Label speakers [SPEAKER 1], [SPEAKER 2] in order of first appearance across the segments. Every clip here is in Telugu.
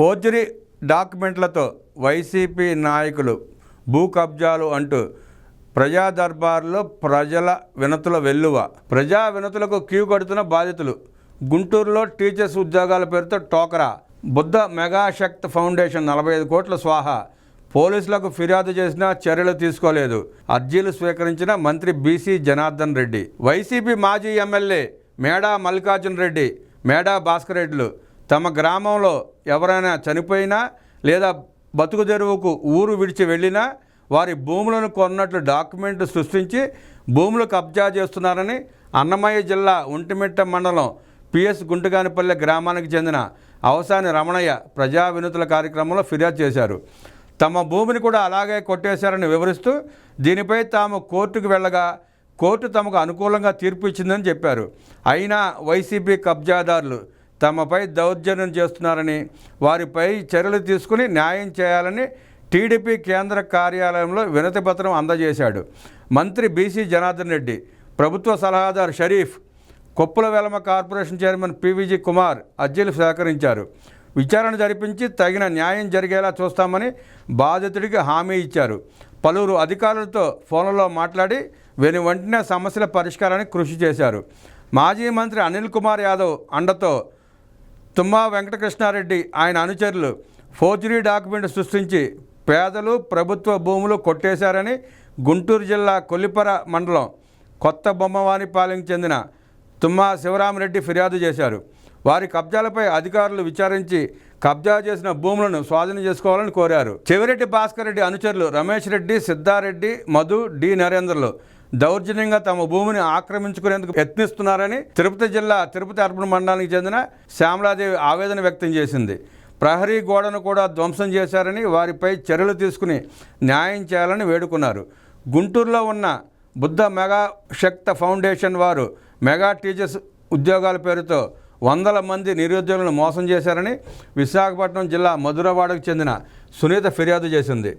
[SPEAKER 1] ఫోర్జరీ డాక్యుమెంట్లతో వైసీపీ నాయకులు భూ కబ్జాలు అంటూ ప్రజా దర్బార్లో ప్రజల వినతుల వెల్లువ. ప్రజా వినతులకు క్యూ కడుతున్న బాధితులు. గుంటూరులో టీచర్స్ ఉద్యోగాల పేరుతో టోకరా. బుద్ధ మెగాశక్తి ఫౌండేషన్ 45 కోట్ల స్వాహా. పోలీసులకు ఫిర్యాదు చేసినా చర్యలు తీసుకోలేదు. అర్జీలు స్వీకరించిన మంత్రి బీసీ జనార్దన్ రెడ్డి. వైసీపీ మాజీ ఎమ్మెల్యే మేడా మల్లికార్జున రెడ్డి, మేడా భాస్కర్ రెడ్డిలు తమ గ్రామంలో ఎవరైనా చనిపోయినా లేదా బతుకు తెరువుకు ఊరు విడిచి వెళ్ళినా వారి భూములను కొన్నట్లు డాక్యుమెంట్ సృష్టించి భూములు కబ్జా చేస్తున్నారని అన్నమయ్య జిల్లా ఒంటిమిట్ట మండలం పిఎస్ గుంటగానిపల్లె గ్రామానికి చెందిన అవసాని రమణయ్య ప్రజా వినతుల కార్యక్రమంలో ఫిర్యాదు చేశారు. తమ భూమిని కూడా అలాగే కొట్టేశారని వివరిస్తూ దీనిపై తాము కోర్టుకు వెళ్ళగా కోర్టు తమకు అనుకూలంగా తీర్పు ఇచ్చిందని చెప్పారు. అయినా వైసీపీ కబ్జాదారులు తమపై దౌర్జన్యం చేస్తున్నారని వారిపై చర్యలు తీసుకుని న్యాయం చేయాలని టీడీపీ కేంద్ర కార్యాలయంలో వినతి పత్రం అందజేశాడు. మంత్రి బీసీ జనార్దన్ రెడ్డి, ప్రభుత్వ సలహాదారు షరీఫ్, కొప్పుల వెలమ కార్పొరేషన్ చైర్మన్ పీవీజీ కుమార్ అర్జీలు సేకరించారు. విచారణ జరిపించి తగిన న్యాయం జరిగేలా చూస్తామని బాధితుడికి హామీ ఇచ్చారు. పలువురు అధికారులతో ఫోన్లలో మాట్లాడి వెంటనే సమస్యల పరిష్కారానికి కృషి చేశారు. మాజీ మంత్రి అనిల్ కుమార్ యాదవ్ అండతో తుమ్మా వెంకటకృష్ణారెడ్డి ఆయన అనుచరులు ఫోర్జరీ డాక్యుమెంట్ సృష్టించి పేదలు ప్రభుత్వ భూములు కొట్టేశారని గుంటూరు జిల్లా కొల్లిపర మండలం కొత్త బొమ్మవానిపాలెంకి చెందిన తుమ్మా శివరామరెడ్డి ఫిర్యాదు చేశారు. వారి కబ్జాలపై అధికారులు విచారించి కబ్జా చేసిన భూములను స్వాధీనం చేసుకోవాలని కోరారు. చెవిరెడ్డి భాస్కర్ రెడ్డి అనుచరులు రమేష్ రెడ్డి, సిద్ధారెడ్డి, మధు, డి నరేంద్రలు దౌర్జన్యంగా తమ భూమిని ఆక్రమించుకునేందుకు యత్నిస్తున్నారని తిరుపతి జిల్లా తిరుపతి అర్బన్ మండలానికి చెందిన శ్యామలాదేవి ఆవేదన వ్యక్తం చేసింది. ప్రహరీ గోడను కూడా ధ్వంసం చేశారని వారిపై చర్యలు తీసుకుని న్యాయం చేయాలని వేడుకున్నారు. గుంటూరులో ఉన్న బుద్ధ మెగా శక్తి ఫౌండేషన్ వారు మెగా టీచర్స్ ఉద్యోగాల పేరుతో వందల మంది నిరుద్యోగులను మోసం చేశారని విశాఖపట్నం జిల్లా మధురవాడకు చెందిన సునీత ఫిర్యాదు చేసింది.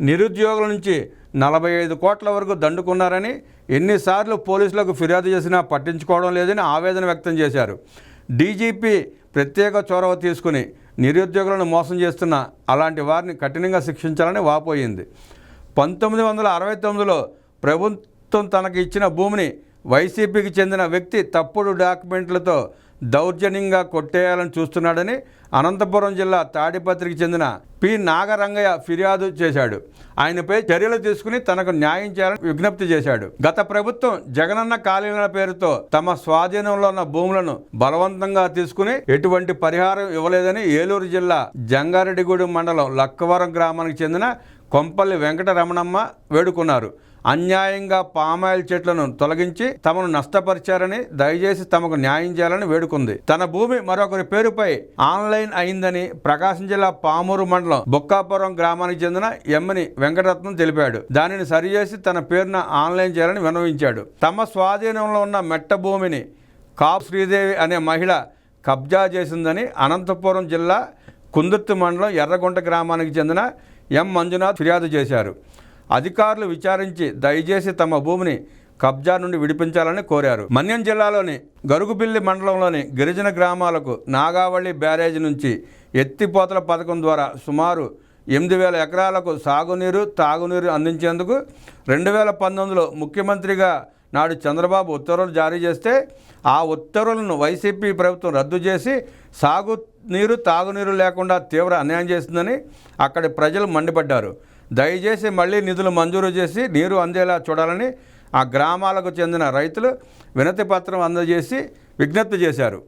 [SPEAKER 1] నిరుద్యోగుల నుంచి 45 కోట్ల వరకు దండుకున్నారని, ఎన్నిసార్లు పోలీసులకు ఫిర్యాదు చేసినా పట్టించుకోవడం లేదని ఆవేదన వ్యక్తం చేశారు. డీజీపీ ప్రత్యేక చొరవ తీసుకుని నిరుద్యోగులను మోసం చేస్తున్న అలాంటి వారిని కఠినంగా శిక్షించాలని వాపోయింది. 1969లో ప్రభుత్వం తనకు ఇచ్చిన భూమిని వైసీపీకి చెందిన వ్యక్తి తప్పుడు డాక్యుమెంట్లతో దౌర్జన్యంగా కొట్టేయాలని చూస్తున్నాడని అనంతపురం జిల్లా తాడిపత్రికి చెందిన పి నాగరంగయ్య ఫిర్యాదు చేశాడు. ఆయనపై చర్యలు తీసుకుని తనకు న్యాయం చేయాలని విజ్ఞప్తి చేశాడు. గత ప్రభుత్వం జగనన్న కాలనీల పేరుతో తమ స్వాధీనంలో ఉన్న భూములను బలవంతంగా తీసుకుని ఎటువంటి పరిహారం ఇవ్వలేదని ఏలూరు జిల్లా జంగారెడ్డిగూడెం మండలం లక్కవరం గ్రామానికి చెందిన కొంపల్లి వెంకటరమణమ్మ వేడుకున్నారు. అన్యాయంగా పామాయిల్ చెట్లను తొలగించి తమను నష్టపరిచారని, దయచేసి తమకు న్యాయం చేయాలని వేడుకుంది. తన భూమి మరొకరి పేరుపై ఆన్లైన్ అయిందని ప్రకాశం జిల్లా పామూరు మండలం బొక్కాపురం గ్రామానికి చెందిన ఎమ్మని వెంకటరత్నం తెలిపాడు. దానిని సరిచేసి తన పేరున ఆన్లైన్ చేయాలని విన్నవించాడు. తమ స్వాధీనంలో ఉన్న మెట్ట భూమిని కాపు శ్రీదేవి అనే మహిళ కబ్జా చేసిందని అనంతపురం జిల్లా కుందుర్తి మండలం ఎర్రగుంట గ్రామానికి చెందిన ఎం మంజునాథ్ ఫిర్యాదు చేశారు. అధికారులు విచారించి దయచేసి తమ భూమిని కబ్జా నుండి విడిపించాలని కోరారు. మన్యం జిల్లాలోని గరుగుబిల్లి మండలంలోని గిరిజన గ్రామాలకు నాగావళి బ్యారేజీ నుంచి ఎత్తిపోతల పథకం ద్వారా సుమారు 8,000 ఎకరాలకు సాగునీరు, తాగునీరు అందించేందుకు 2019లో ముఖ్యమంత్రిగా నాడు చంద్రబాబు ఉత్తర్వులు జారీ చేస్తే ఆ ఉత్తర్వులను వైసీపీ ప్రభుత్వం రద్దు చేసి సాగునీరు, తాగునీరు లేకుండా తీవ్ర అన్యాయం చేసిందని అక్కడి ప్రజలు మండిపడ్డారు. దయచేసి మళ్లీ నిధులు మంజూరు చేసి నీరు అందేలా చూడాలని ఆ గ్రామాలకు చెందిన రైతులు వినతి పత్రం అందజేసి విజ్ఞప్తి చేశారు.